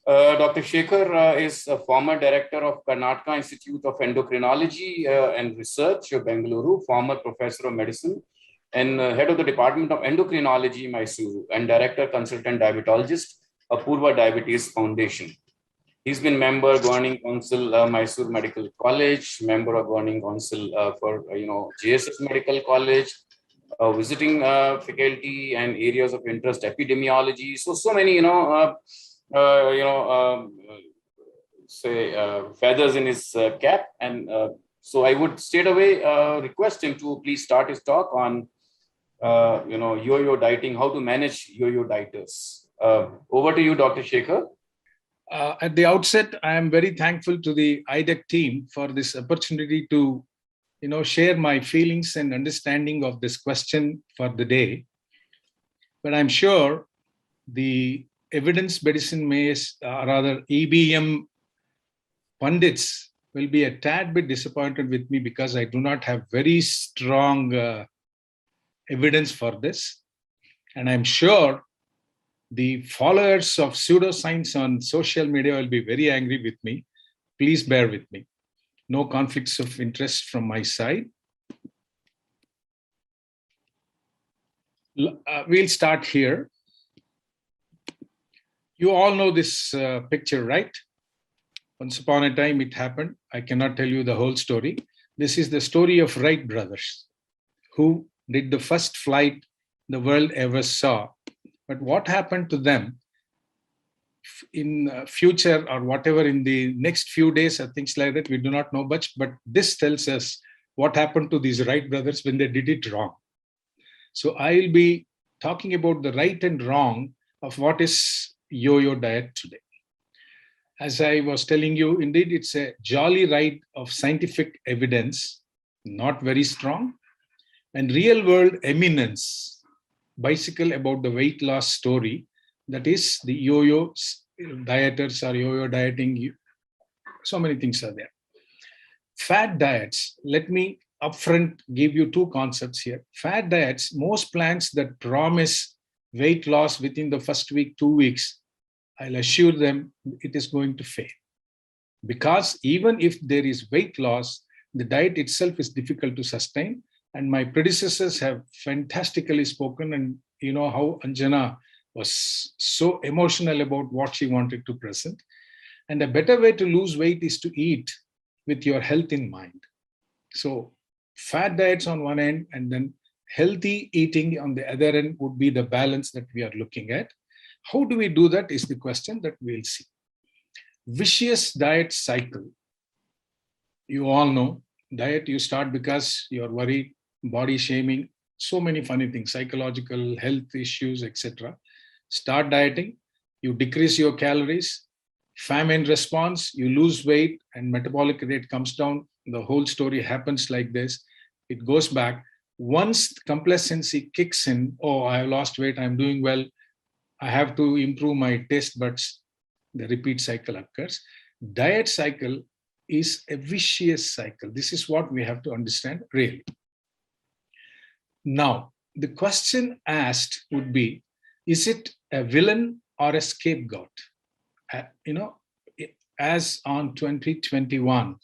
Dr. Shekhar is a former director of Karnataka Institute of Endocrinology and Research, Bengaluru, former professor of medicine, and head of the Department of Endocrinology, Mysuru, and director consultant diabetologist of Purva Diabetes Foundation. He's been member Governing Council, Mysore Medical College, member of Governing Council for JSS Medical College, visiting faculty and areas of interest, epidemiology. So many feathers in his cap, and so I would straight away request him to please start his talk on yo-yo dieting, how to manage yo-yo dieters. Over to you, Dr. Shekhar. At the outset, I am very thankful to the IDEC team for this opportunity to, share my feelings and understanding of this question for the day. But I'm sure the evidence medicine rather EBM pundits will be a tad bit disappointed with me because I do not have very strong evidence for this. And I'm sure the followers of pseudoscience on social media will be very angry with me. Please bear with me. No conflicts of interest from my side. We'll start here. You all know this picture, right? Once upon a time it happened. I cannot tell you the whole story. This is the story of Wright brothers, who did the first flight the world ever saw. But what happened to them in future or whatever in the next few days or things like that, we do not know much. But this tells us what happened to these Wright brothers when they did it wrong. So I'll be talking about the right and wrong of what is yo-yo diet today. As I was telling you, indeed, it's a jolly ride of scientific evidence, not very strong, and real-world eminence. Bicycle about the weight loss story, that is the yo-yo dieters or yo-yo dieting. So many things are there. Fad diets, let me upfront give you two concepts here. Fad diets, most plans that promise weight loss within the first week, 2 weeks, I'll assure them it is going to fail. Because even if there is weight loss, the diet itself is difficult to sustain. And my predecessors have fantastically spoken, and you know how Anjana was so emotional about what she wanted to present. And a better way to lose weight is to eat with your health in mind. So fat diets on one end and then healthy eating on the other end would be the balance that we are looking at. How do we do that is the question that we'll see. Vicious diet cycle. You all know, diet you start because you're worried, body shaming, so many funny things, psychological, health issues, etc. Start dieting, you decrease your calories, famine response, you lose weight and metabolic rate comes down. The whole story happens like this. It goes back. Once complacency kicks in, oh, I have lost weight, I'm doing well, I have to improve my taste buds, the repeat cycle occurs. Diet cycle is a vicious cycle. This is what we have to understand really. Now, the question asked would be, is it a villain or a scapegoat? As on 2021,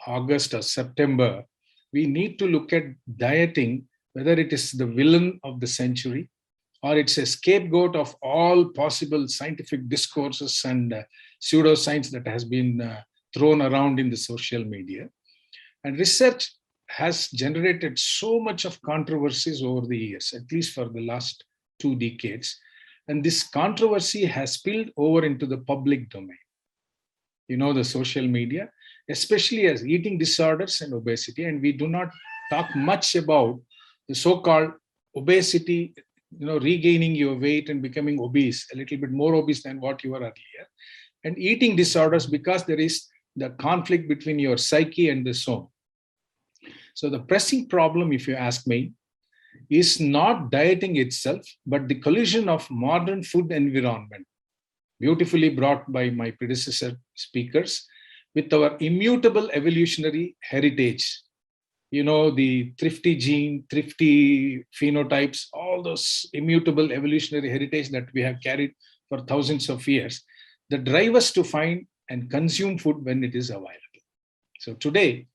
August or September, we need to look at dieting, whether it is the villain of the century or it's a scapegoat of all possible scientific discourses and pseudoscience that has been thrown around in the social media. And research has generated so much of controversies over the years, at least for the last 2 decades. And this controversy has spilled over into the public domain. You know, the social media, especially as eating disorders and obesity. And we do not talk much about the so-called obesity, regaining your weight and becoming obese, a little bit more obese than what you were earlier. And eating disorders, because there is the conflict between your psyche and the soul. So the pressing problem, if you ask me, is not dieting itself, but the collision of modern food environment, beautifully brought by my predecessor speakers, with our immutable evolutionary heritage. You know, the thrifty gene, thrifty phenotypes, all those immutable evolutionary heritage that we have carried for thousands of years. that drive us to find and consume food when it is available. So today,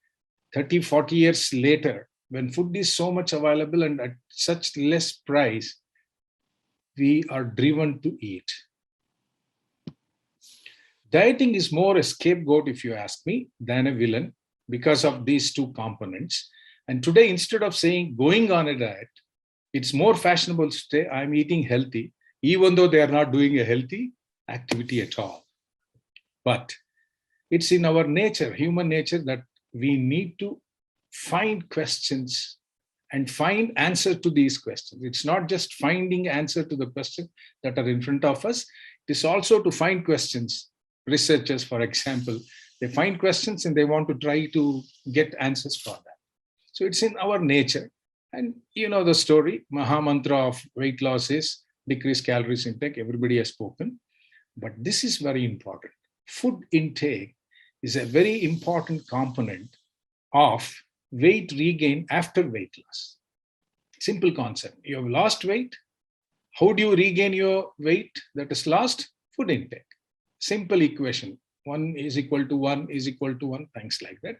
30, 40 years later, when food is so much available and at such less price, we are driven to eat. Dieting is more a scapegoat, if you ask me, than a villain because of these two components. And today, instead of saying going on a diet, it's more fashionable to say I'm eating healthy, even though they are not doing a healthy activity at all. But it's in our nature, human nature, that we need to find questions and find answer to these questions. It's not just finding answer to the questions that are in front of us. It is also to find questions. Researchers, for example, they find questions and they want to try to get answers for that. So it's in our nature. And you know the story, Maha Mantra of weight loss is decrease calories intake. Everybody has spoken. But this is very important. Food intake is a very important component of weight regain after weight loss. Simple concept. You have lost weight. How do you regain your weight that is lost? Food intake. Simple equation. 1 is equal to 1 is equal to 1, things like that.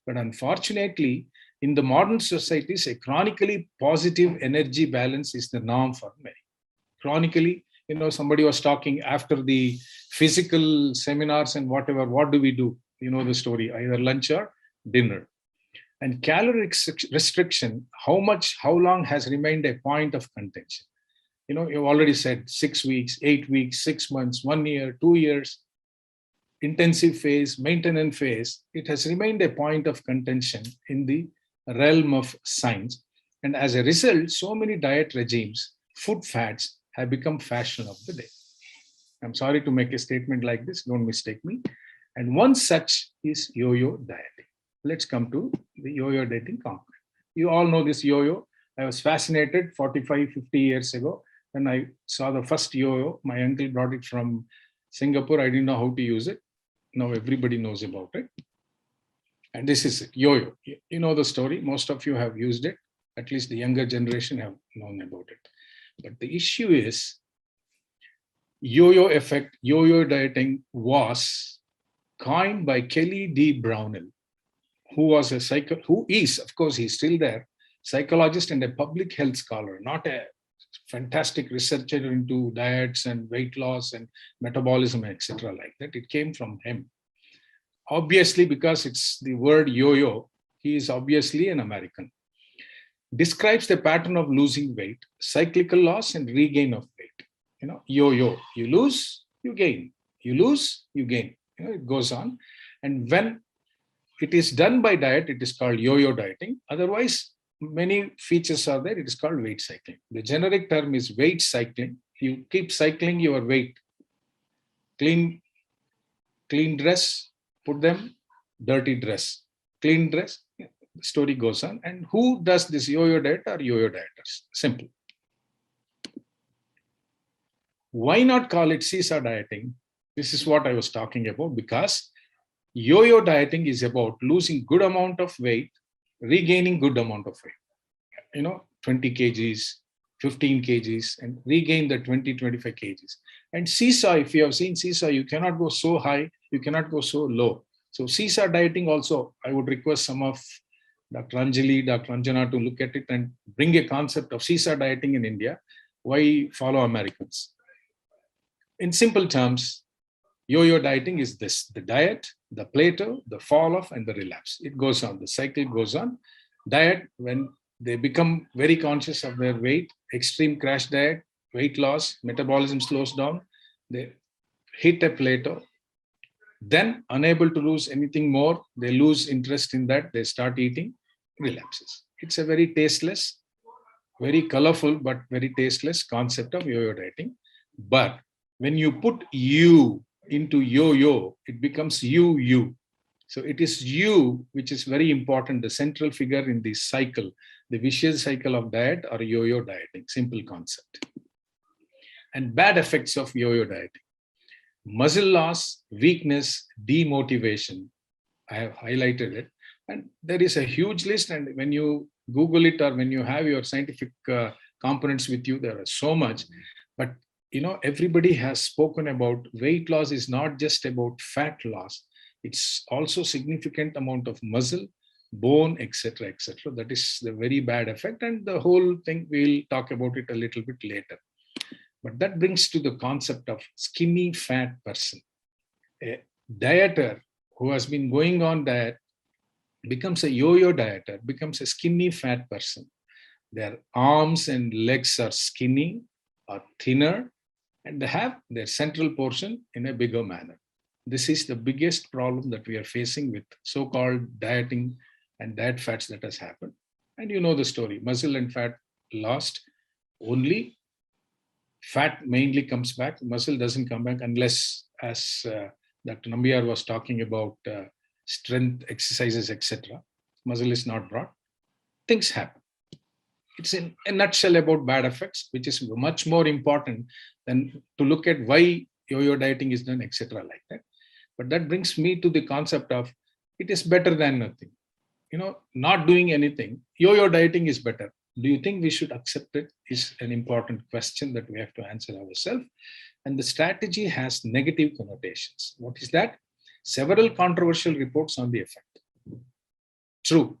But unfortunately, in the modern societies, a chronically positive energy balance is the norm for many. Chronically, somebody was talking after the physical seminars and whatever, what do we do? You know the story, either lunch or dinner. And calorie restriction, how long has remained a point of contention? You've already said 6 weeks, 8 weeks, 6 months, 1 year, 2 years, intensive phase, maintenance phase. It has remained a point of contention in the realm of science. And as a result, so many diet regimes, food fads have become fashion of the day. I'm sorry to make a statement like this, don't mistake me. And one such is yo-yo dieting. Let's come to the yo-yo dieting component. You all know this yo-yo. I was fascinated 45, 50 years ago when I saw the first yo-yo. My uncle brought it from Singapore. I didn't know how to use it. Now everybody knows about it. And this is it, yo-yo. You know the story. Most of you have used it. At least the younger generation have known about it. But the issue is yo-yo effect, yo-yo dieting was coined by Kelly D. Brownell, who is, of course, he's still there, psychologist and a public health scholar, not a fantastic researcher into diets and weight loss and metabolism, etc. like that. It came from him. Obviously, because it's the word yo-yo, he is obviously an American. Describes the pattern of losing weight, cyclical loss and regain of weight. Yo-yo, you lose, you gain. You lose, you gain. It goes on. And when it is done by diet, it is called yo-yo dieting. Otherwise, many features are there. It is called weight cycling. The generic term is weight cycling. You keep cycling your weight. Clean dress, put them, dirty dress. Clean dress, the story goes on. And who does this yo-yo diet are yo-yo dieters. Simple. Why not call it Caesar dieting? This is what I was talking about, because yo-yo dieting is about losing good amount of weight, regaining good amount of weight. 20 kgs, 15 kgs, and regain the 20, 25 kgs. And seesaw, if you have seen seesaw, you cannot go so high, you cannot go so low. So seesaw dieting also, I would request some of Dr. Anjali, Dr. Anjana to look at it and bring a concept of seesaw dieting in India. Why follow Americans? In simple terms, yo-yo dieting is this: the diet, the plateau, the fall off, and the relapse. It goes on, the cycle goes on. Diet, when they become very conscious of their weight, extreme crash diet, weight loss, metabolism slows down, they hit a plateau. Then, unable to lose anything more, they lose interest in that, they start eating, relapses. It's a very tasteless, very colorful, but very tasteless concept of yo-yo dieting. But when you put you into yo-yo, it becomes you. So it is you which is very important, the central figure in this cycle, the vicious cycle of diet or yo-yo dieting, simple concept. And bad effects of yo-yo dieting: muscle loss, weakness, demotivation. I have highlighted it. And there is a huge list. And when you Google it or when you have your scientific components with you, there are so much. But everybody has spoken about weight loss is not just about fat loss. It's also significant amount of muscle, bone, etc., etc. That is the very bad effect. And the whole thing, we'll talk about it a little bit later. But that brings to the concept of skinny fat person. A dieter who has been going on diet becomes a yo-yo dieter, becomes a skinny fat person. Their arms and legs are skinny or thinner, and they have their central portion in a bigger manner. This is the biggest problem that we are facing with so-called dieting and diet fats that has happened. And you know the story, muscle and fat lost, only fat mainly comes back, muscle doesn't come back unless, as Dr. Nambiar was talking about strength exercises, etc. Muscle is not brought, things happen. It's in a nutshell about bad effects, which is much more important than to look at why yo-yo dieting is done, etc. like that. But that brings me to the concept of it is better than nothing. Not doing anything, yo-yo dieting is better. Do you think we should accept it is an important question that we have to answer ourselves. And the strategy has negative connotations. What is that? Several controversial reports on the effect. True.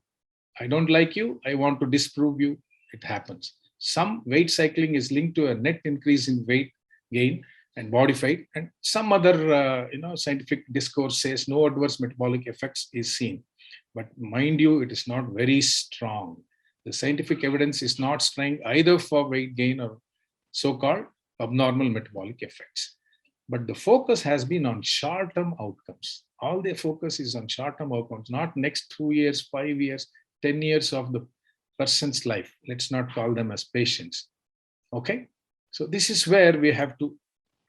I don't like you. I want to disprove you. It happens. Some weight cycling is linked to a net increase in weight gain and body fat, and some other scientific discourse says no adverse metabolic effects is seen. But mind you, it is not very strong. The scientific evidence is not strong either for weight gain or so-called abnormal metabolic effects. But the focus has been on short-term outcomes. All their focus is on short-term outcomes, not next 2 years, 5 years, 10 years of the person's life. Let's not call them as patients. Okay? So this is where we have to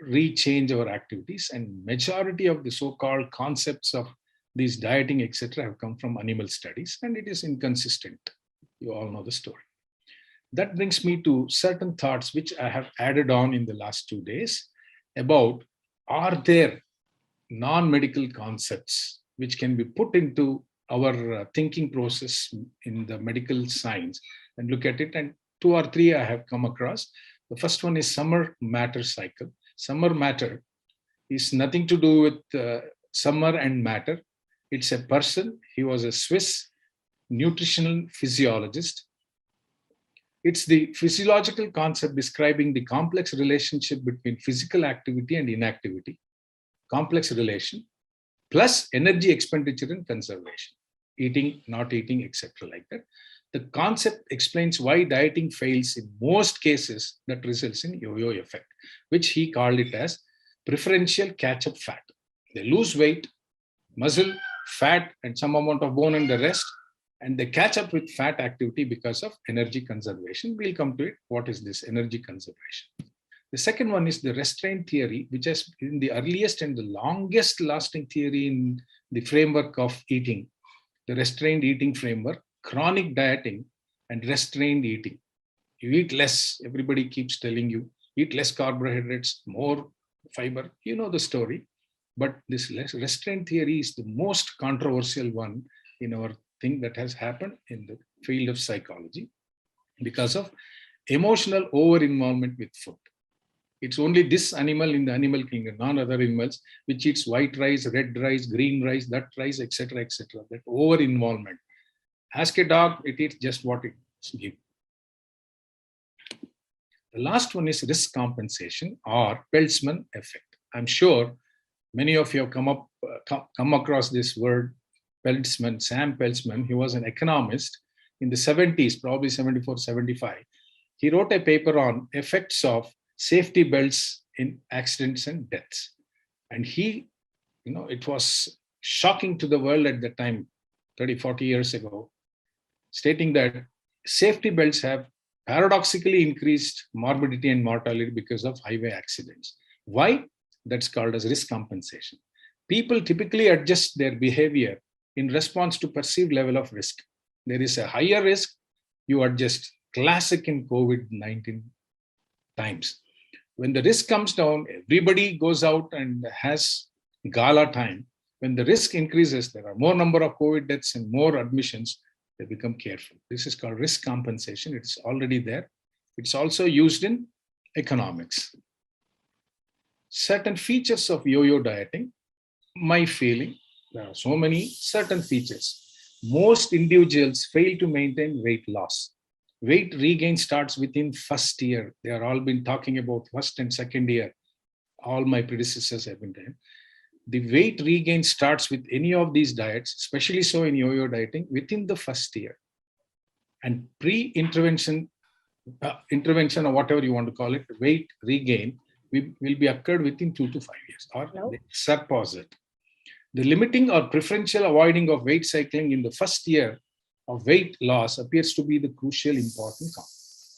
rechange our activities, and majority of the so-called concepts of these dieting, etc., have come from animal studies, and it is inconsistent. You all know the story. That brings me to certain thoughts which I have added on in the last 2 days about, are there non-medical concepts which can be put into our thinking process in the medical science and look at it. And 2 or 3 I have come across. The first one is summer matter cycle. Summer matter is nothing to do with summer and matter. It's a person. He was a Swiss nutritional physiologist. It's the physiological concept describing the complex relationship between physical activity and inactivity, complex relation, plus energy expenditure and conservation, eating, not eating, etc. like that. The concept explains why dieting fails in most cases that results in yo-yo effect, which he called it as preferential catch-up fat. They lose weight, muscle, fat, and some amount of bone and the rest, and they catch up with fat activity because of energy conservation. We'll come to it. What is this energy conservation? The second one is the restraint theory, which has been the earliest and the longest lasting theory in the framework of eating. The restrained eating framework, chronic dieting, and restrained eating. You eat less. Everybody keeps telling you, eat less carbohydrates, more fiber. You know the story. But this restraint theory is the most controversial one in our thing that has happened in the field of psychology because of emotional over-involvement with food. It's only this animal in the animal kingdom, none other animals, which eats white rice, red rice, green rice, that rice, etc., etc. That over-involvement. Ask a dog, it eats just what it's given. The last one is risk compensation or Peltzman effect. I'm sure many of you have come across this word, Peltzman, Sam Peltzman. He was an economist in the 70s, probably 74, 75. He wrote a paper on effects of safety belts in accidents and deaths. And he, it was shocking to the world at the time, 30, 40 years ago, stating that safety belts have paradoxically increased morbidity and mortality because of highway accidents. Why? That's called as risk compensation. People typically adjust their behavior in response to perceived level of risk. There is a higher risk, you adjust. Classic in COVID-19 times. When the risk comes down, everybody goes out and has gala time. When the risk increases, there are more number of COVID deaths and more admissions, they become careful. This is called risk compensation. It's already there. It's also used in economics. certain features of yo-yo dieting. My feeling, there are so many certain features. Most individuals fail to maintain weight loss. Weight regain starts within first year. They are all been talking about first and second year. All my predecessors have been there. The weight regain starts with any of these diets, especially so in yo-yo dieting, within the first year. And pre-intervention, intervention or whatever you want to call it, weight regain will be occurred within 2 to 5 years, or they surpass it. The limiting or preferential avoiding of weight cycling in the first year of weight loss appears to be the crucial important component.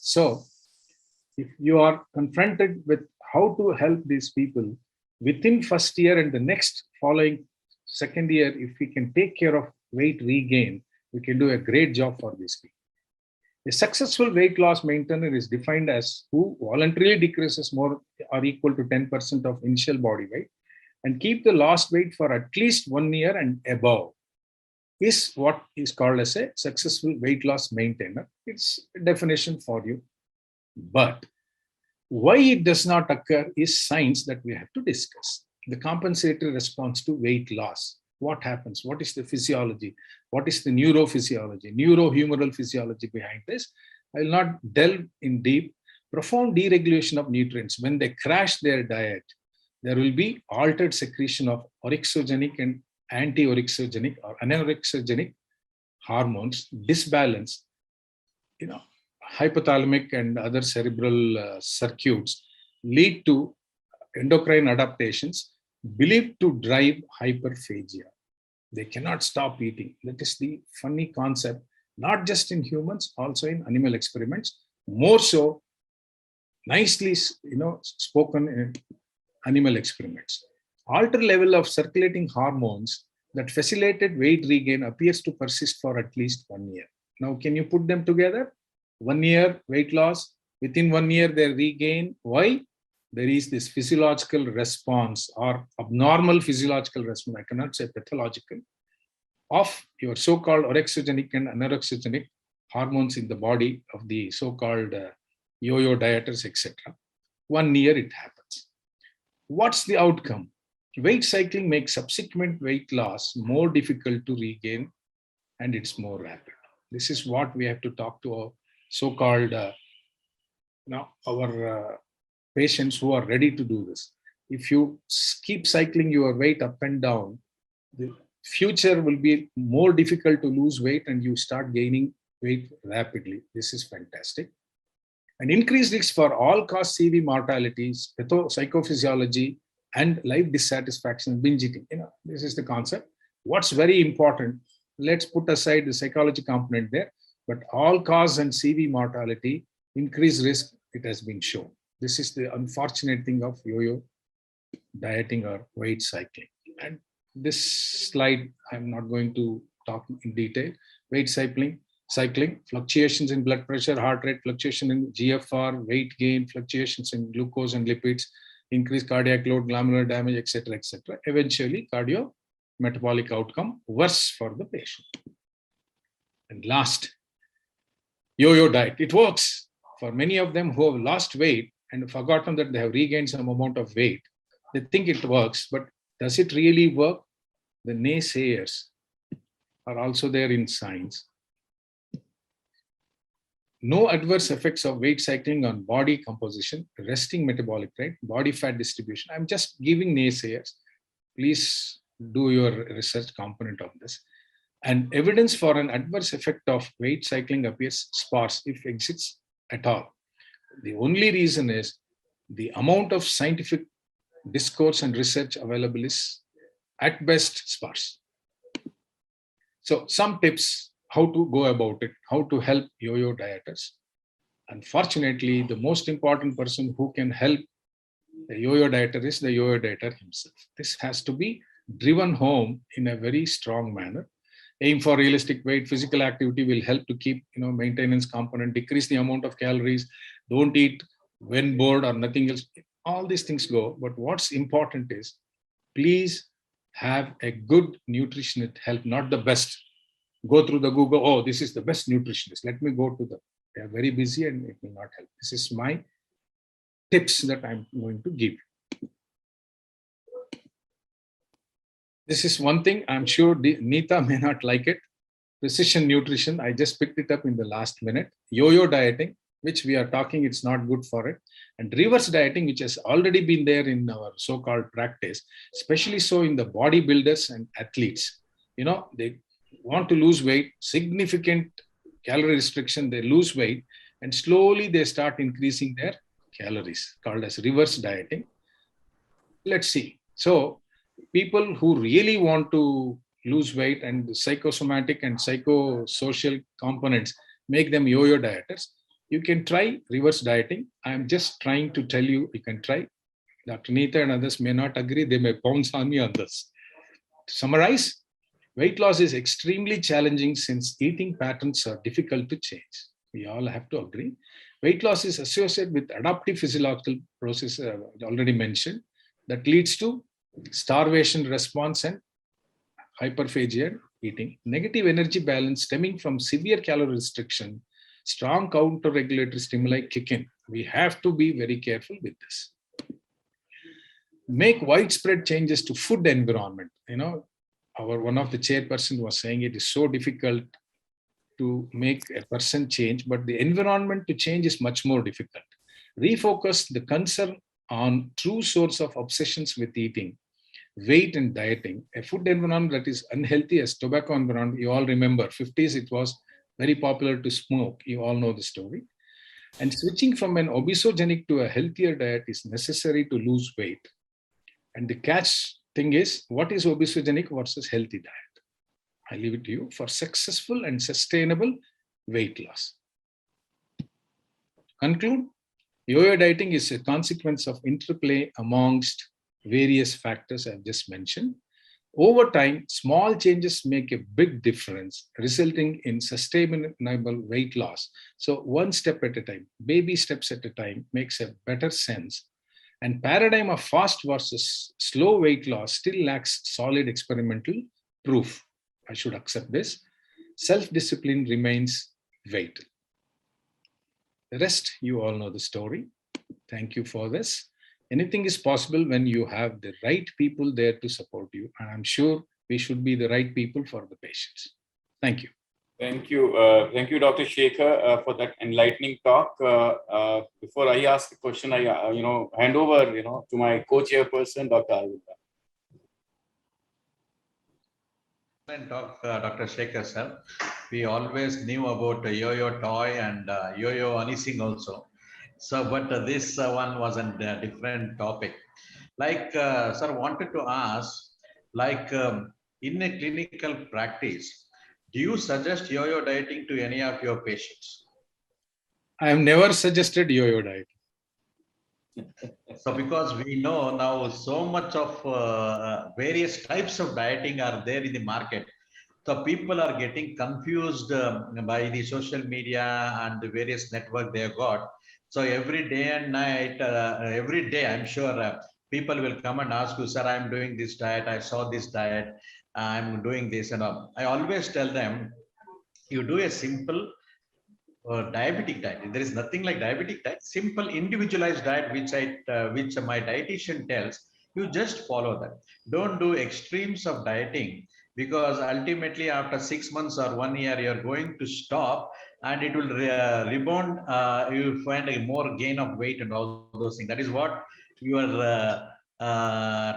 So, if you are confronted with how to help these people within first year and the next following second year, if we can take care of weight regain, we can do a great job for these people. A successful weight loss maintainer is defined as who voluntarily decreases more or equal to 10% of initial body weight and keep the lost weight for at least 1 year and above, is what is called as a successful weight loss maintainer. It's a definition for you. But why it does not occur is science that we have to discuss. The compensatory response to weight loss. What happens? What is the physiology? What is the neurophysiology, neurohumoral physiology behind this? I will not delve in deep. Profound deregulation of nutrients. When they crash their diet, there will be altered secretion of orexogenic and anti-orexogenic or anorexogenic hormones, disbalance, hypothalamic and other cerebral circuits lead to endocrine adaptations believed to drive hyperphagia. They cannot stop eating. That is the funny concept, not just in humans, also in animal experiments, more so nicely spoken in animal experiments. Altered level of circulating hormones that facilitated weight regain appears to persist for at least 1 year. Now, can you put them together? 1 year weight loss, within 1 year they regain. Why? There is this physiological response or abnormal physiological response, I cannot say pathological, of your so-called orexogenic and anorexogenic hormones in the body of the so-called yo-yo dieters, etc. 1 year it happens. What's the outcome? Weight cycling makes subsequent weight loss more difficult to regain, and it's more rapid. This is what we have to talk to our so-called our patients who are ready to do this. If you keep cycling your weight up and down, the future will be more difficult to lose weight and you start gaining weight rapidly. This is fantastic. An increased risk for all-cause CV mortalities, psychophysiology, and life dissatisfaction, binge eating. This is the concept. What's very important, let's put aside the psychology component there, but all-cause and CV mortality, increased risk, it has been shown. This is the unfortunate thing of yo-yo dieting or weight cycling. And this slide, I'm not going to talk in detail. Weight cycling, fluctuations in blood pressure, heart rate, fluctuation in GFR, weight gain, fluctuations in glucose and lipids, increased cardiac load, glomerular damage, etc., etc. Eventually, cardio-metabolic outcome worse for the patient. And last, yo-yo diet. It works for many of them who have lost weight and forgotten that they have regained some amount of weight. They think it works, but does it really work? The naysayers are also there in science. No adverse effects of weight cycling on body composition, resting metabolic rate, body fat distribution. I'm just giving naysayers. Please do your research component of this. And evidence for an adverse effect of weight cycling appears sparse, if exists at all. The only reason is the amount of scientific discourse and research available is at best sparse. So some tips how to go about it, how to help yo-yo dieters. Unfortunately, the most important person who can help the yo-yo dieter is the yo-yo dieter himself. This has to be driven home in a very strong manner. Aim for realistic weight. Physical activity will help to keep maintenance component, decrease the amount of calories. Don't eat when bored or nothing else. All these things go. But what's important is, please have a good nutritionist help, not the best. Go through the Google, oh, this is the best nutritionist. Let me go to them. They are very busy and it will not help. This is my tips that I'm going to give. This is one thing I'm sure Neeta may not like it. Precision nutrition, I just picked it up in the last minute. Yo-yo dieting, which we are talking, it's not good for it. And reverse dieting, which has already been there in our so-called practice, especially so in the bodybuilders and athletes. You know, they want to lose weight, significant calorie restriction, they lose weight, and slowly they start increasing their calories, called as reverse dieting. Let's see. So people who really want to lose weight and the psychosomatic and psychosocial components make them yo-yo dieters. You can try reverse dieting. I'm just trying to tell you, you can try. Dr. Neeta and others may not agree. They may pounce on me on this. To summarize, weight loss is extremely challenging since eating patterns are difficult to change. We all have to agree. Weight loss is associated with adaptive physiological process already mentioned that leads to starvation response and hyperphagia eating. Negative energy balance stemming from severe calorie restriction, strong counter-regulatory stimuli kick in. We have to be very careful with this. Make widespread changes to food environment. You know, one of the chairperson was saying it is so difficult to make a person change, but the environment to change is much more difficult. Refocus the concern on true source of obsessions with eating, weight and dieting. A food environment that is unhealthy as tobacco environment. You all remember 50s, it was very popular to smoke. You all know the story. And switching from an obesogenic to a healthier diet is necessary to lose weight. And the catch thing is, what is obesogenic versus healthy diet? I leave it to you for successful and sustainable weight loss. Conclude, yo-yo dieting is a consequence of interplay amongst various factors I've just mentioned. Over time, small changes make a big difference, resulting in sustainable weight loss. So one step at a time, baby steps at a time makes a better sense. And paradigm of fast versus slow weight loss still lacks solid experimental proof. I should accept this. Self-discipline remains vital. The rest, you all know the story. Thank you for this. Anything is possible when you have the right people there to support you. And I'm sure we should be the right people for the patients. Thank you. Thank you. Thank you, Dr. Shekhar, for that enlightening talk. Before I ask the question, I hand over to my co-chairperson, Dr. Arvinda. Talk, Dr. Shekhar sir. We always knew about yo-yo toy and yo-yo anything also. So, but this one was a different topic. Like, sir, wanted to ask, like in a clinical practice, do you suggest yo-yo dieting to any of your patients? I have never suggested yo-yo diet. So because we know now so much of various types of dieting are there in the market. So people are getting confused by the social media and the various network they have got. So every day and night, every day, I'm sure people will come and ask you, sir, I'm doing this diet. I saw this diet. I'm doing this. And I always tell them, you do a simple diabetic diet. There is nothing like diabetic diet. Simple individualized diet, which my dietitian tells you, just follow that. Don't do extremes of dieting, because ultimately after 6 months or 1 year you're going to stop and it will rebound. You will find a more gain of weight and all those things. That is what your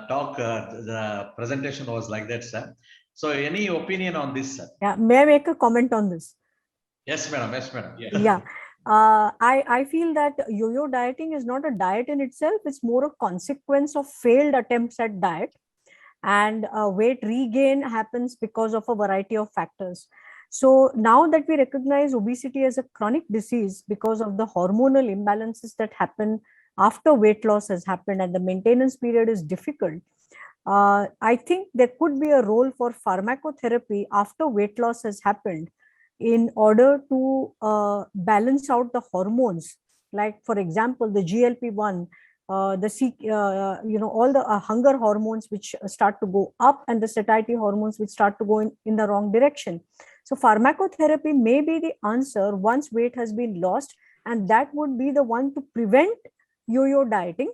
talk, the presentation was like that, sir. So any opinion on this, sir? Yeah, may I make a comment on this? Yes, madam. Yes, madam. Yeah. I feel that yo-yo dieting is not a diet in itself. It's more a consequence of failed attempts at diet, and weight regain happens because of a variety of factors. So now that we recognize obesity as a chronic disease because of the hormonal imbalances that happen after weight loss has happened and the maintenance period is difficult, I think there could be a role for pharmacotherapy after weight loss has happened in order to balance out the hormones. Like, for example, the GLP-1, all the hunger hormones which start to go up and the satiety hormones which start to go in the wrong direction. So pharmacotherapy may be the answer once weight has been lost, and that would be the one to prevent yo-yo dieting.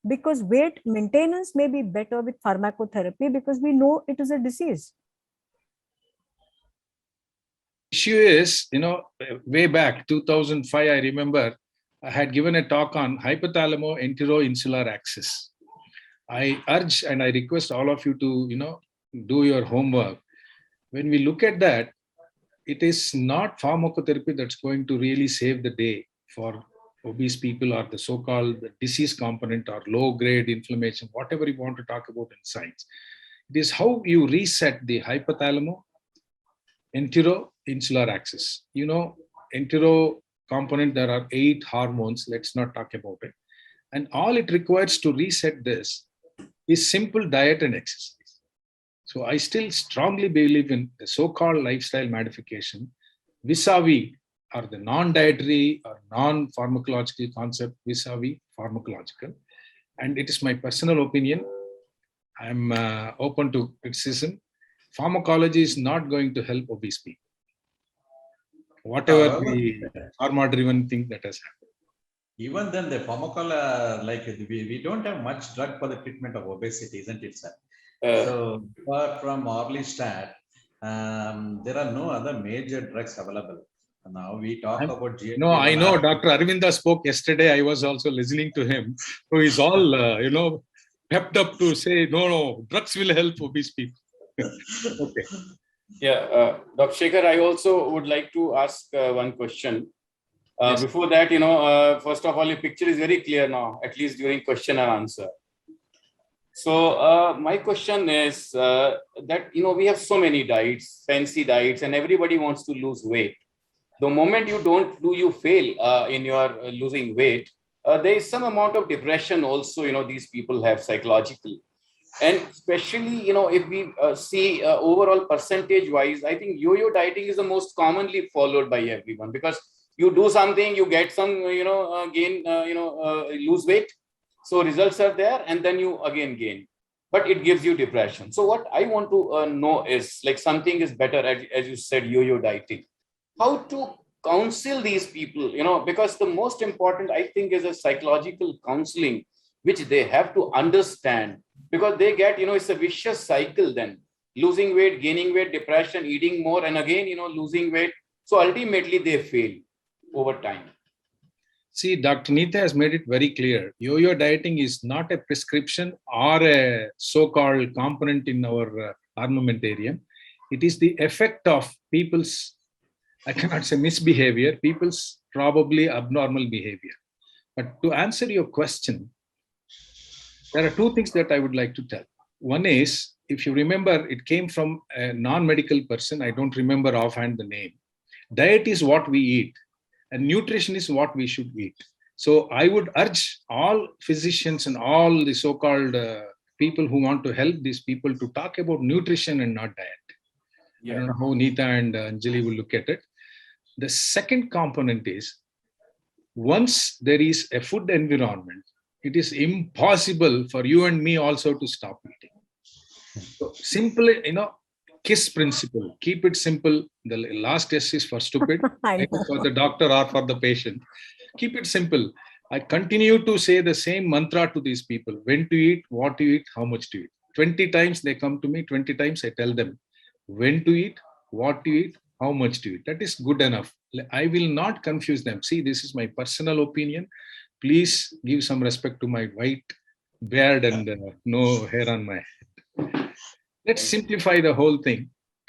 because weight maintenance may be better with pharmacotherapy because we know it is a disease. Issue is, way back 2005, I remember I had given a talk on hypothalamo-enteroinsular axis. I urge and I request all of you to, do your homework. When we look at that, it is not pharmacotherapy that's going to really save the day for obese people, or the so-called disease component or low-grade inflammation, whatever you want to talk about in science. It is how you reset the hypothalamo-enteroinsular axis. Entero component, there are 8 hormones. Let's not talk about it. And all it requires to reset this is simple diet and exercise. So I still strongly believe in the so-called lifestyle modification vis-a-vis, or the non-dietary or non-pharmacological concept vis-a-vis pharmacological. And it is my personal opinion. I'm open to criticism. Pharmacology is not going to help obese people. Whatever the pharma-driven thing that has happened. Even then, the pharmacology, we don't have much drug for the treatment of obesity, isn't it, sir? So apart from Orlistat, there are no other major drugs available. Now we talk about GLP-1. No, I know Dr. Arvinda spoke yesterday. I was also listening to him. So he's all, pepped up to say, no, drugs will help obese people. Okay. Yeah, Dr. Shekhar, I also would like to ask one question. Yes. Before that, first of all, your picture is very clear now, at least during question and answer. So my question is that, we have so many diets, fancy diets, and everybody wants to lose weight. The moment you don't do, you fail in your losing weight. There is some amount of depression also, these people have psychologically. And especially, if we see overall percentage wise, I think yo-yo dieting is the most commonly followed by everyone, because you do something, you get some, gain, lose weight. So results are there, and then you again gain, but it gives you depression. So what I want to know is, like, something is better, as you said, yo-yo dieting. How to counsel these people, because the most important, I think, is a psychological counseling, which they have to understand, because they get, it's a vicious cycle then. Losing weight, gaining weight, depression, eating more, and again, losing weight. So ultimately they fail over time. See, Dr. Neeta has made it very clear. Yo-yo dieting is not a prescription or a so-called component in our armamentarium. It is the effect of people's, I cannot say misbehavior, people's probably abnormal behavior. But to answer your question, there are 2 things that I would like to tell. One is, if you remember, it came from a non-medical person. I don't remember offhand the name. Diet is what we eat, and nutrition is what we should eat. So I would urge all physicians and all the so-called people who want to help these people to talk about nutrition and not diet. Yeah. I don't know how Neeta and Anjali will look at it. The second component is, once there is a food environment, it is impossible for you and me also to stop eating. So simply, KISS principle, keep it simple. The last S is for stupid, for the doctor or for the patient. Keep it simple. I continue to say the same mantra to these people: when to eat, what to eat, how much to eat. 20 times they come to me, 20 times I tell them when to eat, what to eat, how much to eat. That is good enough. I will not confuse them. See, this is my personal opinion. Please give some respect to my white beard and no hair on my head. Let's simplify the whole thing,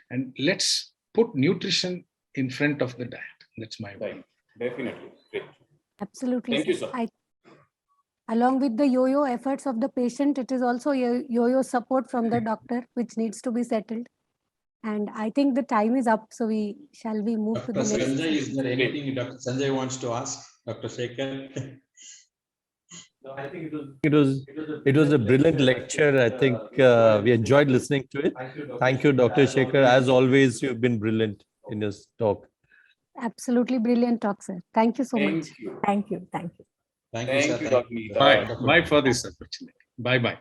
and let's put nutrition in front of the diet. That's my opinion. Definitely. Great. Absolutely. Thank you, sir. Along with the yo-yo efforts of the patient, it is also yo-yo support from the doctor, which needs to be settled. And I think the time is up, so we move Dr. to the next. Sanjay, is there anything Dr. Sanjay wants to ask Dr. Shekhar? No, I think it was a brilliant lecture. I think we enjoyed listening to it. Thank you, Dr. Shekhar. As always, you've been brilliant in your talk. Absolutely brilliant talk, sir. Thank you so much. Thank you. Thank you. Thank you, sir. Dr. Neeta. Bye for this opportunity. Bye-bye.